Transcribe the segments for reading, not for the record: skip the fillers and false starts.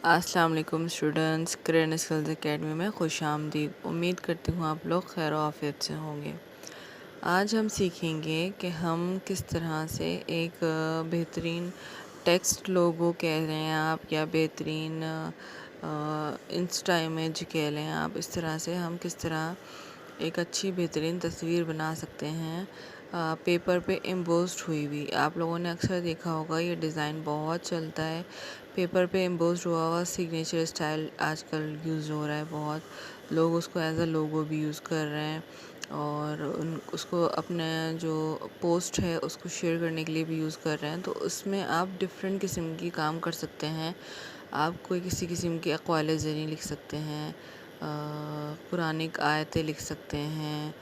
अस्सलाम वालेकुम students, career skills academy में खुश आमदीद। उम्मीद करती हूँ आप लोग खैर आफियत से होंगे। आज हम सीखेंगे कि हम किस तरह से एक बेहतरीन टेक्स्ट लोगो कह लें आप या बेहतरीन इंस्टा इमेज कह लें आप, इस तरह से हम किस तरह एक अच्छी बेहतरीन तस्वीर बना सकते हैं पेपर पे एम्बोस्ड हुई हुई। आप लोगों ने अक्सर देखा होगा ये डिज़ाइन बहुत चलता है। पेपर पे एम्बोस्ड हुआ हुआ सिग्नेचर स्टाइल आजकल यूज़ हो रहा है बहुत। लोग उसको एज अ लोगो भी यूज़ कर रहे हैं और उसको अपने जो पोस्ट है उसको शेयर करने के लिए भी यूज़ कर रहे हैं। तो उसमें आप डिफरेंट किस्म की काम कर सकते हैं। आप कोई किसी किस्म की अक़वाल ज़री लिख सकते हैं, कुरानिक आयतें लिख सकते हैं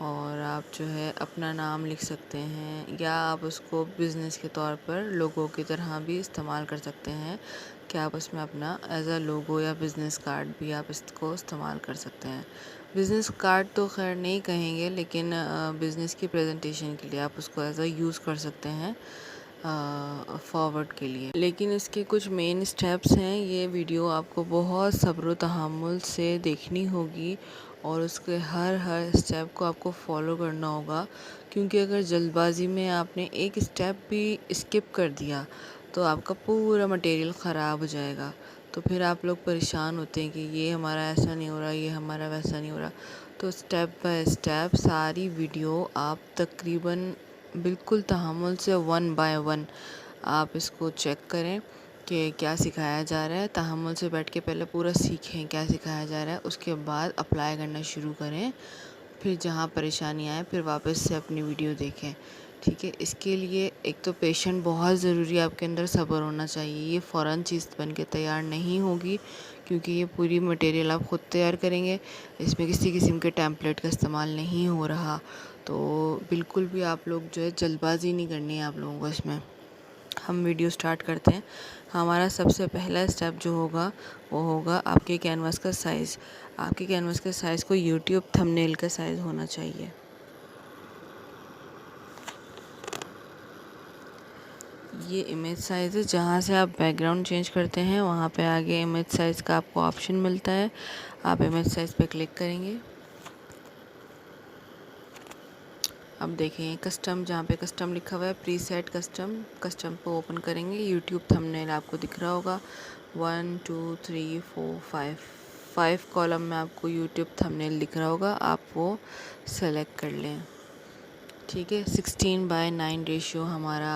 और आप जो है अपना नाम लिख सकते हैं, या आप उसको बिज़नेस के तौर पर लोगो की तरह भी इस्तेमाल कर सकते हैं कि आप उसमें अपना एज अ लोगो या बिज़नेस कार्ड भी आप इसको इस्तेमाल कर सकते हैं। बिज़नेस कार्ड तो खैर नहीं कहेंगे, लेकिन बिज़नेस की प्रेजेंटेशन के लिए आप उसको एज अ यूज़ कर सकते हैं फॉरवर्ड के लिए। लेकिन इसके कुछ मेन स्टेप्स हैं। ये वीडियो आपको बहुत सब्र तहम्मुल से देखनी होगी और उसके हर स्टेप को आपको फॉलो करना होगा, क्योंकि अगर जल्दबाज़ी में आपने एक स्टेप भी स्किप कर दिया तो आपका पूरा मटेरियल ख़राब हो जाएगा। तो फिर आप लोग परेशान होते हैं कि ये हमारा ऐसा नहीं हो रहा, ये हमारा वैसा नहीं हो रहा। तो स्टेप बाय स्टेप सारी वीडियो आप तकरीबन बिल्कुल तहम्मुल से 1 बाय 1 आप इसको चेक करें कि क्या सिखाया जा रहा है। तहम्मुल से बैठ के पहले पूरा सीखें क्या सिखाया जा रहा है, उसके बाद अप्लाई करना शुरू करें। फिर जहाँ परेशानी आए फिर वापस से अपनी वीडियो देखें। ठीक है, इसके लिए एक तो पेशेंट बहुत ज़रूरी है, आपके अंदर सब्र होना चाहिए। ये फ़ौरन चीज़ बन के तैयार नहीं होगी, क्योंकि ये पूरी मटेरियल आप ख़ुद तैयार करेंगे। इसमें किसी किस्म के टेम्पलेट का इस्तेमाल नहीं हो रहा। तो बिल्कुल भी आप लोग जो है जल्दबाज़ी नहीं करनी है आप लोगों को इसमें। हम वीडियो स्टार्ट करते हैं। हमारा सबसे पहला स्टेप जो होगा वो होगा आपके कैनवास का साइज़। आपके कैनवास के साइज़ को यूट्यूब थंबनेल का साइज़ होना चाहिए। ये इमेज साइज़ है। जहाँ से आप बैकग्राउंड चेंज करते हैं वहाँ पे आगे इमेज साइज़ का आपको ऑप्शन मिलता है। आप इमेज साइज़ पे क्लिक करेंगे। अब देखें कस्टम, जहाँ पे कस्टम लिखा हुआ है प्रीसेट कस्टम, कस्टम को ओपन करेंगे। यूट्यूब थंबनेल आपको दिख रहा होगा 1 2 3 4 5 कॉलम में आपको यूट्यूब थंबनेल दिख रहा होगा। आप वो सेलेक्ट कर लें। ठीक है, 16:9 रेशियो हमारा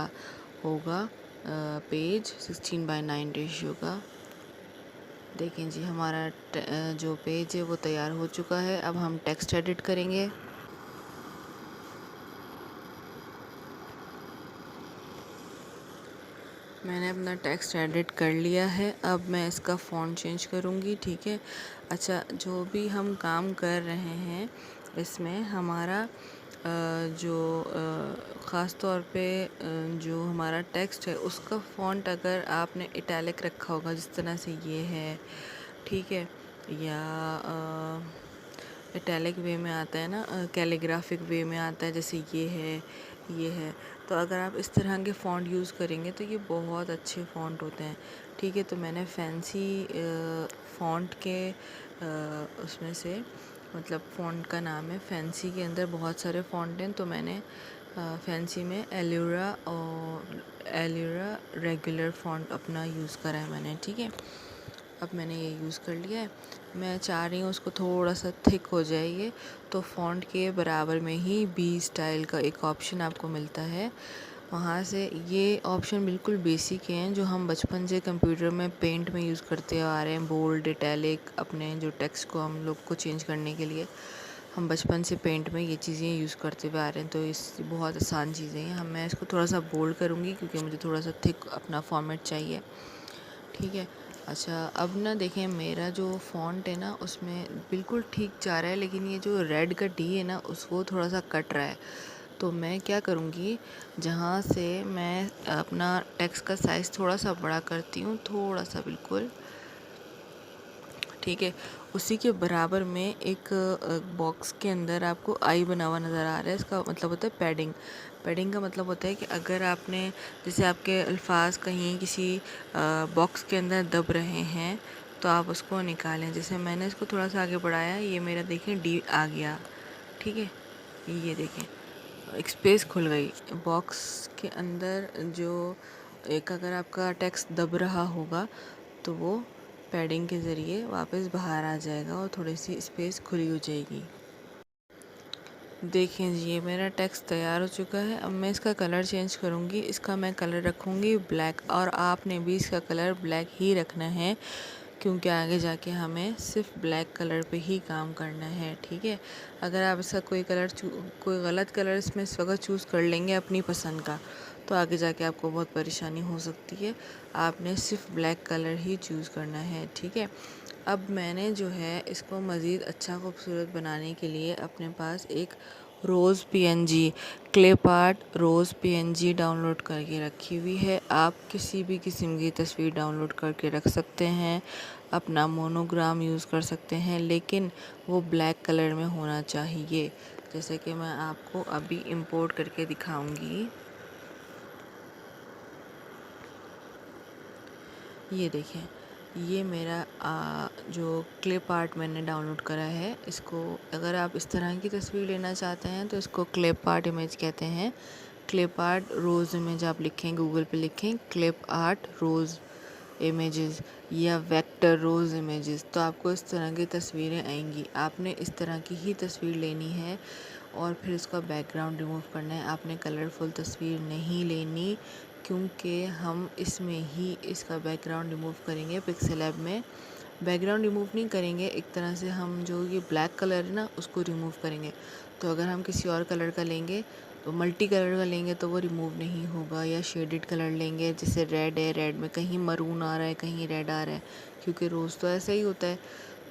होगा पेज 16:9 रेशियो का। देखें जी हमारा जो पेज है वो तैयार हो चुका है। अब हम टेक्स्ट एडिट करेंगे। मैंने अपना टेक्स्ट एडिट कर लिया है। अब मैं इसका फ़ॉन्ट चेंज करूँगी। ठीक है, अच्छा, जो भी हम काम कर रहे हैं इसमें हमारा जो ख़ास तौर पे जो हमारा टेक्स्ट है उसका फ़ॉन्ट अगर आपने इटैलिक रखा होगा जिस तरह से ये है, ठीक है, या इटैलिक वे में आता है ना, कैलीग्राफिक वे में आता है, जैसे ये है। तो अगर आप इस तरह के फ़ॉन्ट यूज़ करेंगे तो ये बहुत अच्छे फ़ॉन्ट होते हैं। ठीक है, तो मैंने फैंसी फ़ॉन्ट के उसमें से, मतलब फ़ॉन्ट का नाम है फैंसी, के अंदर बहुत सारे फ़ॉन्ट हैं। तो मैंने फैंसी में एल्यूरा रेगुलर फ़ॉन्ट अपना यूज़ करा है मैंने। ठीक है, अब मैंने ये यूज़ कर लिया है। मैं चाह रही हूँ उसको थोड़ा सा थिक हो जाए ये, तो फ़ॉन्ट के बराबर में ही बी स्टाइल का एक ऑप्शन आपको मिलता है। वहाँ से ये ऑप्शन बिल्कुल बेसिक हैं जो हम बचपन से कंप्यूटर में पेंट में यूज़ करते आ रहे हैं। बोल्ड, इटैलिक, अपने जो टेक्स्ट को हम लोग को चेंज करने के लिए हम बचपन से पेंट में ये चीज़ें यूज़ करते हुए आ रहे हैं। तो इस बहुत आसान चीज़ें हैं। मैं इसको थोड़ा सा बोल्ड करूँगी क्योंकि मुझे थोड़ा सा थिक अपना फॉर्मेट चाहिए। ठीक है, अच्छा, अब ना देखें मेरा जो फ़ॉन्ट है ना उसमें बिल्कुल ठीक जा रहा है, लेकिन ये जो रेड का डी है ना उसको थोड़ा सा कट रहा है। तो मैं क्या करूँगी, जहाँ से मैं अपना टेक्स्ट का साइज़ थोड़ा सा बड़ा करती हूँ, थोड़ा सा बिल्कुल, ठीक है, उसी के बराबर में एक बॉक्स के अंदर आपको आई बना हुआ नज़र आ रहा है। इसका मतलब होता है पैडिंग। पैडिंग का मतलब होता है कि अगर आपने जैसे आपके अल्फाज कहीं किसी बॉक्स के अंदर दब रहे हैं तो आप उसको निकालें। जैसे मैंने इसको थोड़ा सा आगे बढ़ाया, ये मेरा देखें डी आ गया, ठीक है। ये देखें एक स्पेस खुल गई बॉक्स के अंदर। जो एक अगर आपका टेक्स्ट दब रहा होगा तो वो पैडिंग के ज़रिए वापस बाहर आ जाएगा और थोड़ी सी स्पेस खुली हो जाएगी। देखें जी, ये मेरा टेक्स्ट तैयार हो चुका है। अब मैं इसका कलर चेंज करूँगी। इसका मैं कलर रखूँगी ब्लैक, और आपने भी इसका कलर ब्लैक ही रखना है क्योंकि आगे जाके हमें सिर्फ ब्लैक कलर पे ही काम करना है, ठीक है। अगर आप इसका कोई गलत कलर इसमें इस वक्त चूज़ कर लेंगे अपनी पसंद का, तो आगे जाके आपको बहुत परेशानी हो सकती है। आपने सिर्फ ब्लैक कलर ही चूज़ करना है, ठीक है। अब मैंने जो है इसको मज़ीद अच्छा खूबसूरत बनाने के लिए अपने पास एक रोज़ पीएनजी क्लिप आर्ट रोज़ पीएनजी डाउनलोड करके रखी हुई है। आप किसी भी किस्म की तस्वीर डाउनलोड करके रख सकते हैं, अपना मोनोग्राम यूज़ कर सकते हैं, लेकिन वो ब्लैक कलर में होना चाहिए। जैसे कि मैं आपको अभी इंपोर्ट करके दिखाऊंगी। ये देखें, ये मेरा जो क्लिप आर्ट मैंने डाउनलोड करा है। इसको अगर आप इस तरह की तस्वीर लेना चाहते हैं तो इसको क्लिप आर्ट इमेज कहते हैं। क्लिप आर्ट रोज़ इमेज आप लिखें, गूगल पे लिखें क्लिप आर्ट रोज़ इमेजेस या वेक्टर रोज़ इमेजेस, तो आपको इस तरह की तस्वीरें आएंगी। आपने इस तरह की ही तस्वीर लेनी है और फिर इसका बैकग्राउंड रिमूव करना है। आपने कलरफुल तस्वीर नहीं लेनी क्योंकि हम इसमें ही इसका बैकग्राउंड रिमूव करेंगे। पिक्सेल ऐप में बैकग्राउंड रिमूव नहीं करेंगे, एक तरह से हम जो ये ब्लैक कलर है ना उसको रिमूव करेंगे। तो अगर हम किसी और कलर का लेंगे तो मल्टी कलर का लेंगे तो वो रिमूव नहीं होगा। या शेडेड कलर लेंगे, जैसे रेड है, रेड में कहीं मरून आ रहा है, कहीं रेड आ रहा है, क्योंकि रोज़ तो ऐसा ही होता है।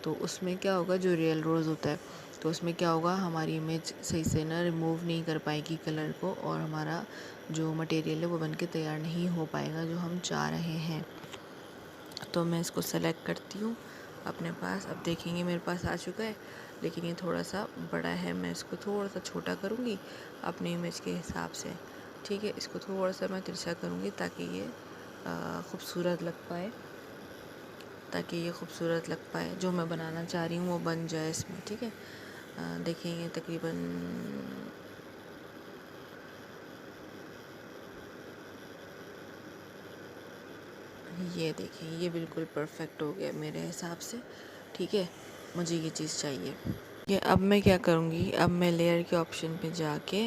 तो उसमें क्या होगा, जो रियल रोज़ होता है तो उसमें क्या होगा, हमारी इमेज सही से ना रिमूव नहीं कर पाएगी कलर को, और हमारा जो मटेरियल है वो बन के तैयार नहीं हो पाएगा जो हम चाह रहे हैं। तो मैं इसको सेलेक्ट करती हूँ अपने पास। अब देखेंगे मेरे पास आ चुका है, लेकिन ये थोड़ा सा बड़ा है। मैं इसको थोड़ा सा छोटा करूँगी अपनी इमेज के हिसाब से, ठीक है। इसको थोड़ा सा मैं तिरछा करूँगी ताकि ये खूबसूरत लग पाए, जो मैं बनाना चाह रही हूँ वो बन जाए इसमें, ठीक है। देखेंगे तकरीबन ये देखिए, ये बिल्कुल परफेक्ट हो गया मेरे हिसाब से, ठीक है। मुझे ये चीज़ चाहिए। ये अब मैं क्या करूँगी, अब मैं लेयर के ऑप्शन पे जाके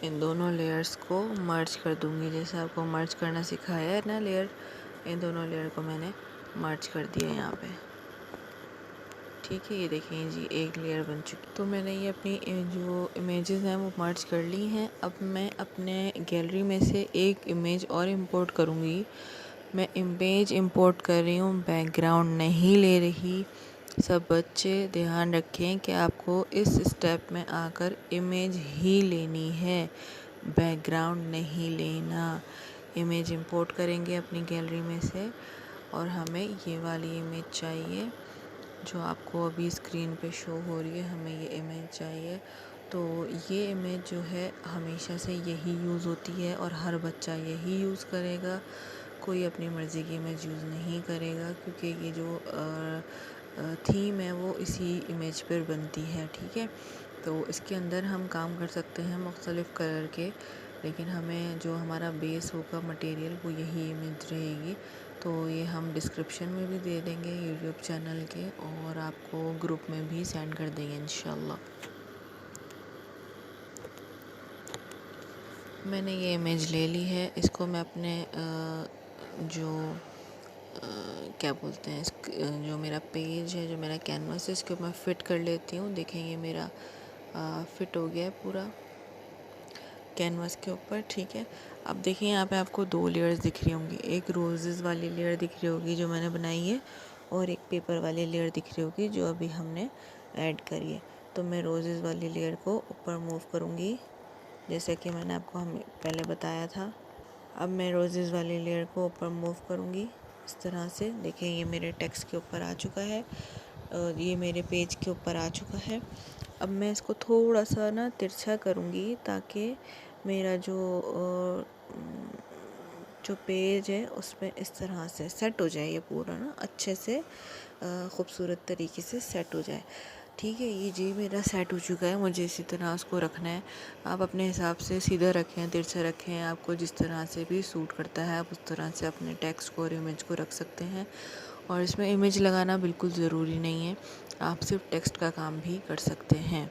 इन दोनों लेयर्स को मर्ज कर दूँगी। जैसे आपको मर्ज करना सिखाया है ना लेयर, इन दोनों लेयर को मैंने मर्ज कर दिया यहाँ पे, ठीक है। ये देखें जी, एक लेयर बन चुकी। तो मैंने ये अपनी जो इमेजेस हैं वो मर्ज कर ली हैं। अब मैं अपने गैलरी में से एक इमेज और इंपोर्ट करूँगी। मैं इमेज इंपोर्ट कर रही हूँ, बैकग्राउंड नहीं ले रही। सब बच्चे ध्यान रखें कि आपको इस स्टेप में आकर इमेज ही लेनी है, बैकग्राउंड नहीं लेना। इमेज इंपोर्ट करेंगे अपनी गैलरी में से, और हमें ये वाली इमेज चाहिए जो आपको अभी स्क्रीन पे शो हो रही है। हमें ये इमेज चाहिए। तो ये इमेज जो है हमेशा से यही यूज़ होती है और हर बच्चा यही यूज़ करेगा। कोई अपनी मर्ज़ी की इमेज यूज़ नहीं करेगा, क्योंकि ये जो थीम है वो इसी इमेज पर बनती है, ठीक है। तो इसके अंदर हम काम कर सकते हैं मुख्तलिफ़ कलर के, लेकिन हमें जो हमारा बेस होगा मटेरियल वो यही इमेज रहेगी। तो ये हम डिस्क्रिप्शन में भी दे देंगे यूट्यूब चैनल के, और आपको ग्रुप में भी सेंड कर देंगे इंशाल्लाह। मैंने ये इमेज ले ली है। इसको मैं अपने जो क्या बोलते हैं जो मेरा पेज है, जो मेरा कैनवास है, इसको मैं फ़िट कर लेती हूँ। देखें ये मेरा फ़िट हो गया है पूरा कैनवास के ऊपर, ठीक है। अब देखिए यहाँ पे आपको दो लेयर्स दिख रही होंगी, एक रोज़ेज़ वाली लेयर दिख रही होगी जो मैंने बनाई है, और एक पेपर वाली लेयर दिख रही होगी जो अभी हमने ऐड करी है। तो मैं रोज़ेज़ वाली लेयर को ऊपर मूव करूँगी, जैसे कि मैंने आपको पहले बताया था। अब मैं रोज़ेज़ वाली लेयर को ऊपर मूव करूँगी इस तरह से। देखिए ये मेरे टेक्स्ट के ऊपर आ चुका है। ये मेरे पेज के ऊपर आ चुका है। अब मैं इसको थोड़ा सा ना तिरछा करूँगी ताकि मेरा जो पेज है उसमें इस तरह से सेट हो जाए, ये पूरा ना अच्छे से ख़ूबसूरत तरीके से सेट हो जाए। ठीक है, ये जी मेरा सेट हो चुका है। मुझे इसी तरह उसको रखना है। आप अपने हिसाब से सीधा रखें, तिरछा रखें, आपको जिस तरह से भी सूट करता है आप उस तरह से अपने टेक्स्ट को और इमेज को रख सकते हैं। और इसमें इमेज लगाना बिल्कुल ज़रूरी नहीं है, आप सिर्फ टेक्स्ट का काम भी कर सकते हैं।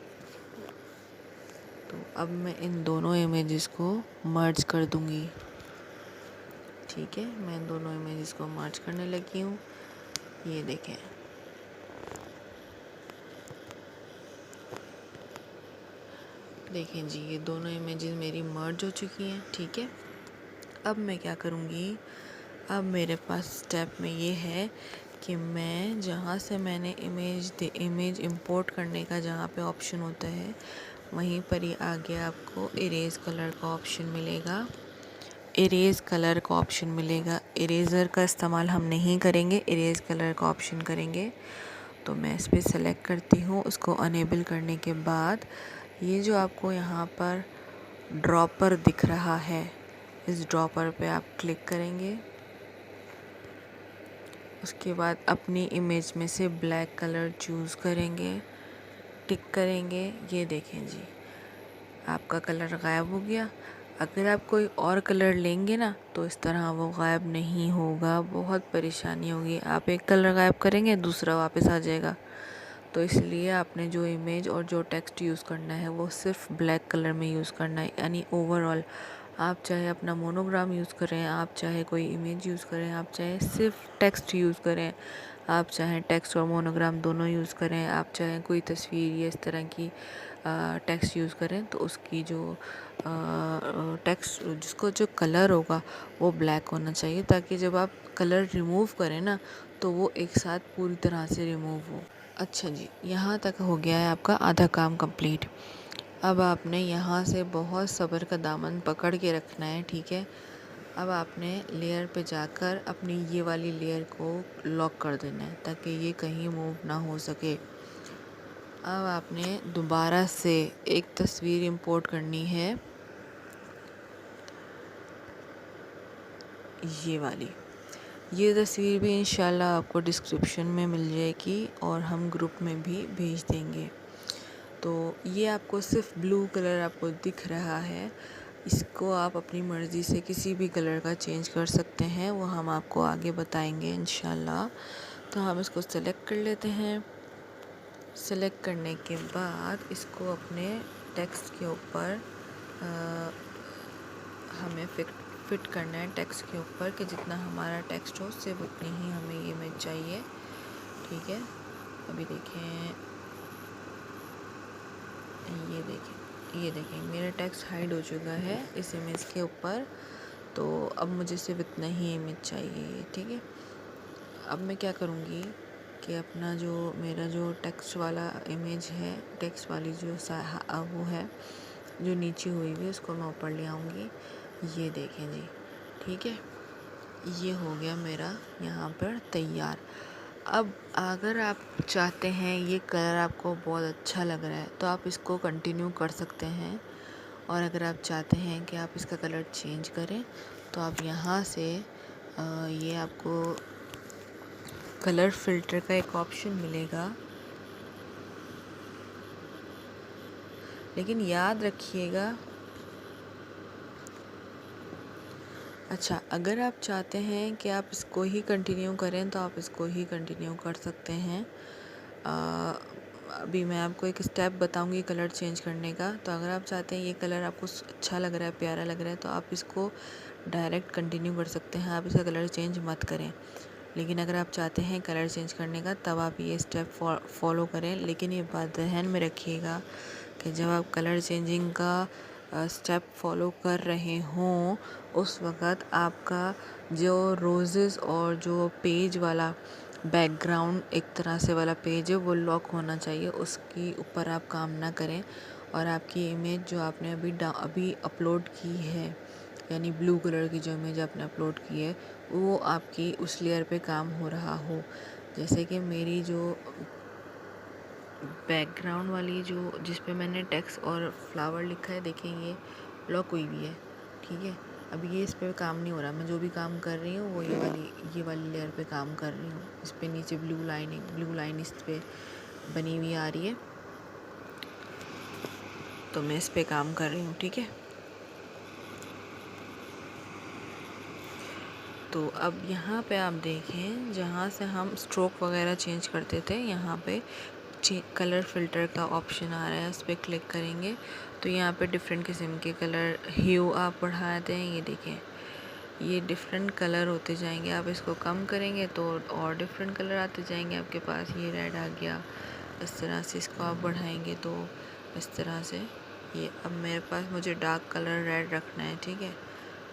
तो अब मैं इन दोनों इमेजेस को मर्ज कर दूंगी। ठीक है, मैं इन दोनों इमेजेस को मर्ज करने लगी हूँ। ये देखें, देखें जी, ये दोनों इमेजेस मेरी मर्ज हो चुकी हैं। ठीक है, अब मैं क्या करूँगी, अब मेरे पास स्टेप में ये है कि मैं जहाँ से मैंने इमेज इंपोर्ट करने का जहाँ पे ऑप्शन होता है वहीं पर ही आगे आपको इरेज कलर का ऑप्शन मिलेगा। इरेज कलर का ऑप्शन मिलेगा। इरेज़र का इस्तेमाल हम नहीं करेंगे, इरेज कलर का ऑप्शन करेंगे। तो मैं इस पर सेलेक्ट करती हूँ। उसको अनेबल करने के बाद ये जो आपको यहाँ पर ड्रॉपर दिख रहा है, इस ड्रॉपर पे आप क्लिक करेंगे। उसके बाद अपनी इमेज में से ब्लैक कलर चूज़ करेंगे, टिक करेंगे। ये देखें जी, आपका कलर गायब हो गया। अगर आप कोई और कलर लेंगे ना तो इस तरह वो गायब नहीं होगा, बहुत परेशानी होगी। आप एक कलर गायब करेंगे, दूसरा वापस आ जाएगा। तो इसलिए आपने जो इमेज और जो टेक्स्ट यूज़ करना है वो सिर्फ ब्लैक कलर में यूज़ करना है। यानी ओवरऑल आप चाहे अपना मोनोग्राम यूज़ करें, आप चाहे कोई इमेज यूज़ करें, आप चाहे सिर्फ टेक्स्ट यूज़ करें, आप चाहे टेक्स्ट और मोनोग्राम दोनों यूज़ करें, आप चाहे कोई तस्वीर या इस तरह की टेक्स्ट यूज़ करें, तो उसकी जो टेक्स्ट जिसको जो कलर होगा वो ब्लैक होना चाहिए, ताकि जब आप कलर रिमूव करें ना तो वो एक साथ पूरी तरह से रिमूव हो। अच्छा जी, यहाँ तक हो गया है आपका आधा काम कंप्लीट। अब आपने यहाँ से बहुत सब्र का दामन पकड़ के रखना है। ठीक है, अब आपने लेयर पे जाकर अपनी ये वाली लेयर को लॉक कर देना है ताकि ये कहीं मूव ना हो सके। अब आपने दोबारा से एक तस्वीर इंपोर्ट करनी है, ये वाली। ये तस्वीर भी इंशाल्लाह आपको डिस्क्रिप्शन में मिल जाएगी और हम ग्रुप में भी भेज देंगे। तो ये आपको सिर्फ ब्लू कलर आपको दिख रहा है, इसको आप अपनी मर्ज़ी से किसी भी कलर का चेंज कर सकते हैं, वो हम आपको आगे बताएंगे इंशाल्लाह। तो हम इसको सेलेक्ट कर लेते हैं। सेलेक्ट करने के बाद इसको अपने टेक्स्ट के ऊपर हमें फिट करना है, टेक्स्ट के ऊपर, कि जितना हमारा टेक्स्ट हो सिर्फ उतनी ही हमें ये इमेज चाहिए। ठीक है, अभी देखें, ये देखें मेरा टेक्स्ट हाइड हो चुका है इस इमेज के ऊपर। तो अब मुझे सिर्फ इतना ही इमेज चाहिए। ठीक है, अब मैं क्या करूँगी कि अपना जो मेरा जो टेक्स्ट वाला इमेज है, टेक्स्ट वाली जो वो है जो नीचे हुई हुई, उसको मैं ऊपर ले आऊँगी। ये देखें जी, ठीक है, ये हो गया मेरा यहाँ पर तैयार। अब अगर आप चाहते हैं, ये कलर आपको बहुत अच्छा लग रहा है तो आप इसको कंटिन्यू कर सकते हैं, और अगर आप चाहते हैं कि आप इसका कलर चेंज करें तो आप यहाँ से ये आपको कलर फिल्टर का एक ऑप्शन मिलेगा। लेकिन याद रखिएगा, अच्छा, अगर आप चाहते हैं कि आप इसको ही कंटिन्यू करें तो आप इसको ही कंटिन्यू कर सकते हैं। अभी मैं आपको एक स्टेप बताऊंगी कलर चेंज करने का। तो अगर आप चाहते हैं ये कलर आपको अच्छा लग रहा है, प्यारा लग रहा है, तो आप इसको डायरेक्ट कंटिन्यू कर सकते हैं, आप इसका कलर चेंज मत करें। लेकिन अगर आप चाहते हैं कलर चेंज करने का तब आप ये स्टेप फॉलो करें। लेकिन ये बात ध्यान में रखिएगा कि जब आप कलर चेंजिंग का स्टेप फॉलो कर रहे हों उस वक़्त आपका जो रोज़ेस और जो पेज वाला बैकग्राउंड एक तरह से वाला पेज है वो लॉक होना चाहिए, उसके ऊपर आप काम ना करें। और आपकी इमेज जो आपने अभी अपलोड की है, यानी ब्लू कलर की जो इमेज आपने अपलोड की है, वो आपकी उस लेयर पे काम हो रहा हो। जैसे कि मेरी जो बैकग्राउंड वाली जो जिस पे मैंने टेक्स्ट और फ्लावर लिखा है, देखें ये लॉक हुई भी है, ठीक है। अब ये इस पे काम नहीं हो रहा, मैं जो भी काम कर रही हूँ वो ये वाली लेयर पे काम कर रही हूँ। इस पे नीचे ब्लू लाइन इस पे बनी हुई आ रही है, तो मैं इस पे काम कर रही हूँ, ठीक है। तो अब यहाँ पे आप देखें, जहाँ से हम स्ट्रोक वगैरह चेंज करते थे, यहाँ पे कलर फ़िल्टर का ऑप्शन आ रहा है, उस पर क्लिक करेंगे तो यहाँ पे डिफरेंट किस्म के कलर ह्यू आप बढ़ाते हैं। ये देखें, ये डिफरेंट कलर होते जाएंगे। आप इसको कम करेंगे तो और डिफरेंट कलर आते जाएंगे आपके पास। ये रेड आ गया, इस तरह से इसको आप बढ़ाएंगे तो इस तरह से ये अब मेरे पास मुझे डार्क कलर रेड रखना है, ठीक है।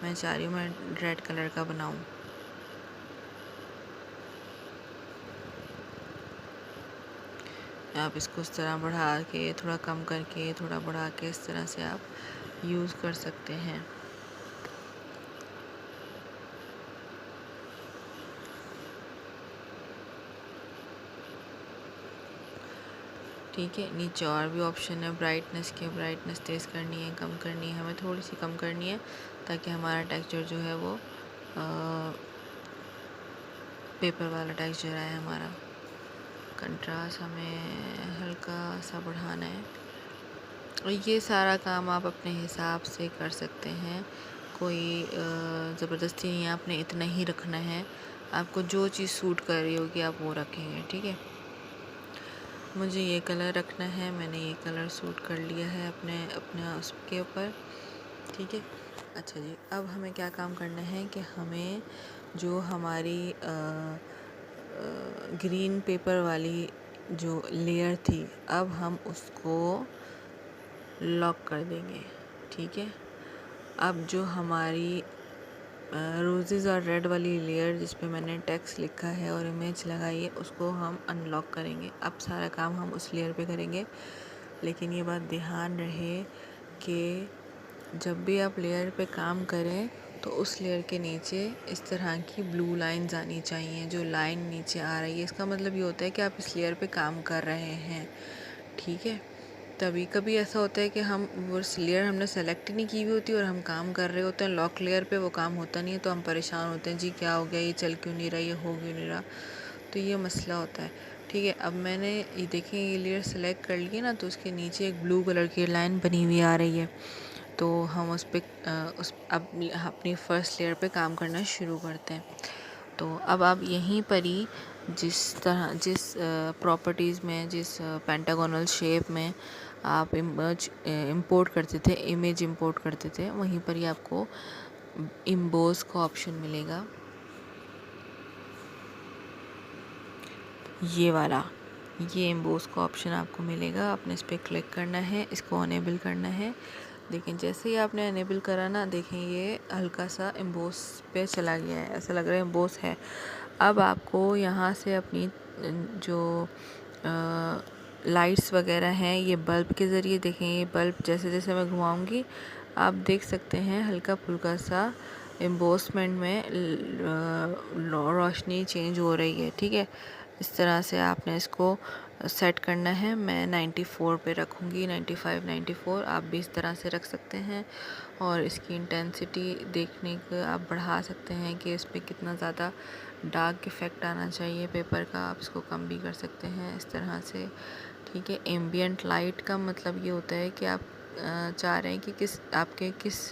मैं चाह रही हूँ मैं रेड कलर का बनाऊँ। आप इसको इस तरह बढ़ा के, थोड़ा कम करके, थोड़ा बढ़ा के, इस तरह से आप यूज़ कर सकते हैं। ठीक है, नीचे और भी ऑप्शन है ब्राइटनेस के। ब्राइटनेस तेज़ करनी है, कम करनी है, हमें थोड़ी सी कम करनी है ताकि हमारा टेक्सचर जो है वो पेपर वाला टेक्सचर आए हमारा। कंट्रास्ट हमें हल्का सा बढ़ाना है। और ये सारा काम आप अपने हिसाब से कर सकते हैं, कोई ज़बरदस्ती नहीं है, आपने इतना ही रखना है। आपको जो चीज़ सूट कर रही होगी आप वो रखेंगे, ठीक है। मुझे ये कलर रखना है, मैंने ये कलर सूट कर लिया है अपने अपने उसके ऊपर, ठीक है। अच्छा जी, अब हमें क्या काम करना है कि हमें जो हमारी ग्रीन पेपर वाली जो लेयर थी, अब हम उसको लॉक कर देंगे, ठीक है। अब जो हमारी रोजेज़ और रेड वाली लेयर जिस पे मैंने टेक्स्ट लिखा है और इमेज लगाई है, उसको हम अनलॉक करेंगे। अब सारा काम हम उस लेयर पे करेंगे, लेकिन ये बात ध्यान रहे कि जब भी आप लेयर पे काम करें तो उस लेयर के नीचे इस तरह की ब्लू लाइंस आनी चाहिए। जो लाइन नीचे आ रही है, इसका मतलब ये होता है कि आप इस लेयर पे काम कर रहे हैं, ठीक है। कभी कभी ऐसा होता है कि हम वो लेयर हमने सेलेक्ट ही नहीं की हुई होती और हम काम कर रहे होते हैं लॉक लेयर पे, वो काम होता नहीं है, तो हम परेशान होते हैं, जी क्या हो गया, ये चल क्यों नहीं रहा, ये हो क्यों नहीं रहा। तो ये मसला होता है, ठीक है। अब मैंने ये देखें, ये लेयर सेलेक्ट कर लिए ना, तो उसके नीचे एक ब्लू कलर की लाइन बनी हुई आ रही है। तो हम उस पर अब अपनी फ़र्स्ट लेयर पे काम करना शुरू करते हैं। तो अब आप यहीं पर ही जिस प्रॉपर्टीज़ में, जिस पेंटागोनल शेप में आप इम्पोर्ट करते थे, इमेज इम्पोर्ट करते थे, वहीं पर ही आपको इम्बोस का ऑप्शन मिलेगा, ये वाला। ये इम्बोस का ऑप्शन आपको मिलेगा, आपने इस पर क्लिक करना है, इसको अनेबल करना है। लेकिन जैसे ही आपने अनेबल करा ना, देखें ये हल्का सा एम्बोस पे चला गया है, ऐसा लग रहा है एम्बोस है। अब आपको यहाँ से अपनी जो लाइट्स वगैरह हैं, ये बल्ब के ज़रिए, देखें ये बल्ब जैसे जैसे मैं घुमाऊंगी आप देख सकते हैं हल्का फुल्का सा एम्बोसमेंट में रोशनी चेंज हो रही है, ठीक है। इस तरह से आपने इसको सेट करना है। मैं 94 पे रखूँगी, 95 94। आप भी इस तरह से रख सकते हैं और इसकी इंटेंसिटी देखने का आप बढ़ा सकते हैं कि इस पर कितना ज़्यादा डार्क इफ़ेक्ट आना चाहिए पेपर का। आप इसको कम भी कर सकते हैं इस तरह से, ठीक है। एम्बियंट लाइट का मतलब ये होता है कि आप चाह रहे हैं कि आपके किस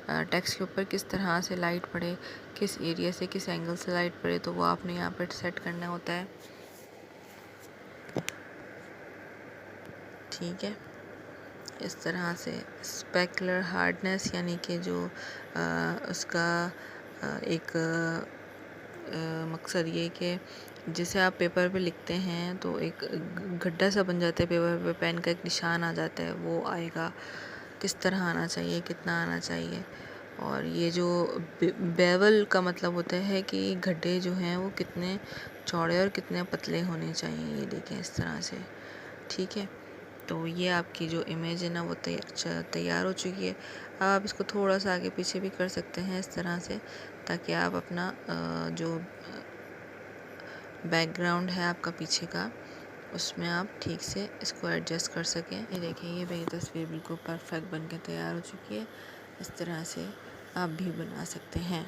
टेक्स्ट के ऊपर किस तरह से लाइट पड़े, किस एरिया से, किस एंगल से लाइट पड़े, तो वो आपने यहाँ पर सेट करना होता है, ठीक है। इस तरह से स्पेकुलर हार्डनेस यानी कि जो उसका एक मकसद ये कि जैसे आप पेपर पे लिखते हैं तो एक गड्ढा सा बन जाता है पेपर पे, पेन का एक निशान आ जाता है, वो आएगा, किस तरह आना चाहिए, कितना आना चाहिए। और ये जो बेवल का मतलब होता है कि गड्ढे जो हैं वो कितने चौड़े और कितने पतले होने चाहिए, ये देखें इस तरह से, ठीक है। तो ये आपकी जो इमेज है ना वो तैयार हो चुकी है। अब आप इसको थोड़ा सा आगे पीछे भी कर सकते हैं इस तरह से, ताकि आप अपना जो बैकग्राउंड है आपका पीछे का, उसमें आप ठीक से इसको एडजस्ट कर सकें। ये देखिए, ये मेरी तस्वीर बिल्कुल परफेक्ट बन के तैयार हो चुकी है। इस तरह से आप भी बना सकते हैं।